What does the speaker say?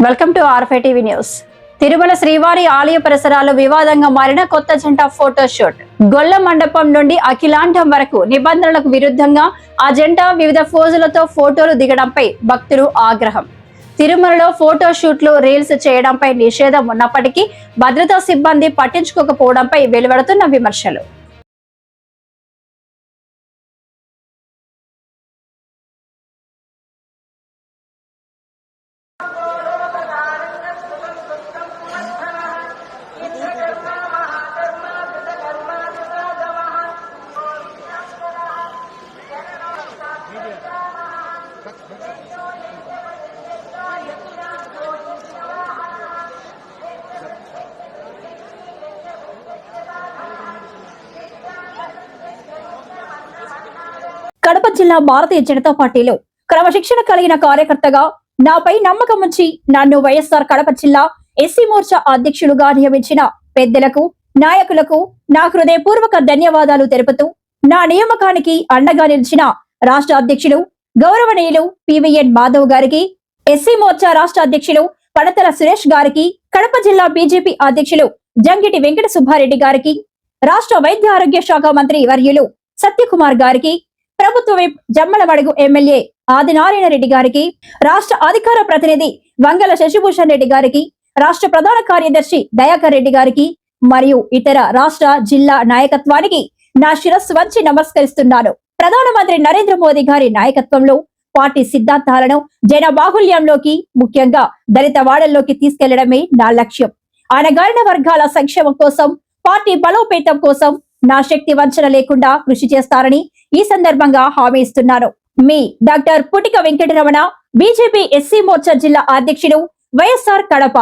Welcome to R5 TV news. Tirumala శ్రీవారి ఆలయ పరిసరాలు వివాదంగా మారిన కొత్త జంట ఫోటోషూట్. గొల్ల మండపం నుండి అఖిలాండం వరకు నిబంధనలకు విరుద్ధంగా ఆ జంట వివిధ ఫోజులతో ఫోటోలు దిగడంపై భక్తులు ఆగ్రహం. తిరుమలలో ఫోటోషూట్లు, రీల్స్ చేయడంపై నిషేధం ఉన్నప్పటికీ భద్రతా సిబ్బంది పట్టించుకోకపోవడంపై వెలువడుతున్న విమర్శలు. కడప జిల్లా భారతీయ జనతా పార్టీలో క్రమశిక్షణ కలిగిన కార్యకర్తగా నాపై నమ్మకం ఉంచి నన్ను వైఎస్ఆర్ కడప జిల్లా ఎస్సీ మోర్చా అధ్యక్షులుగా నియమించిన పెద్దలకు, నాయకులకు నా హృదయపూర్వక ధన్యవాదాలు తెలుపుతూ, నా నియామకానికి అండగా నిలిచిన రాష్ట్ర అధ్యక్షులు గౌరవనీయులు పివిఎన్ మాధవ్ గారికి, ఎస్సీ మోర్చా రాష్ట్ర అధ్యక్షులు పడతల సురేష్ గారికి, కడప జిల్లా బీజేపీ అధ్యక్షులు జంగిటి వెంకట సుబ్బారెడ్డి గారికి, రాష్ట్ర వైద్య ఆరోగ్య శాఖ మంత్రి వర్యులు సత్యకుమార్ గారికి, ప్రభుత్వ విప్ జమ్మలమడుగు ఎమ్మెల్యే ఆదినారాయణ రెడ్డి గారికి, రాష్ట్ర అధికార ప్రతినిధి వంగల శశిభూషణ్ రెడ్డి గారికి, రాష్ట్ర ప్రధాన కార్యదర్శి దయాకర్ రెడ్డి గారికి మరియు ఇతర రాష్ట్ర జిల్లా నాయకత్వానికి నా శిరస్సు వంచి నమస్కరిస్తున్నాను. ప్రధానమంత్రి నరేంద్ర మోదీ గారి నాయకత్వంలో పార్టీ సిద్ధాంతాలను జన బాహుళ్యంలోకి, ముఖ్యంగా దళిత వాడల్లోకి తీసుకెళ్లడమే నా లక్ష్యం. అణగారిన వర్గాల సంక్షేమం కోసం, పార్టీ బలోపేతం కోసం నా శక్తి వంచన లేకుండా కృషి చేస్తారని ఈ సందర్భంగా హామీ ఇస్తున్నాను. మీ doctor Putika Venkataramana, BJP SC మోర్చా జిల్లా అధ్యక్షుడు, వైఎస్ఆర్ కడప.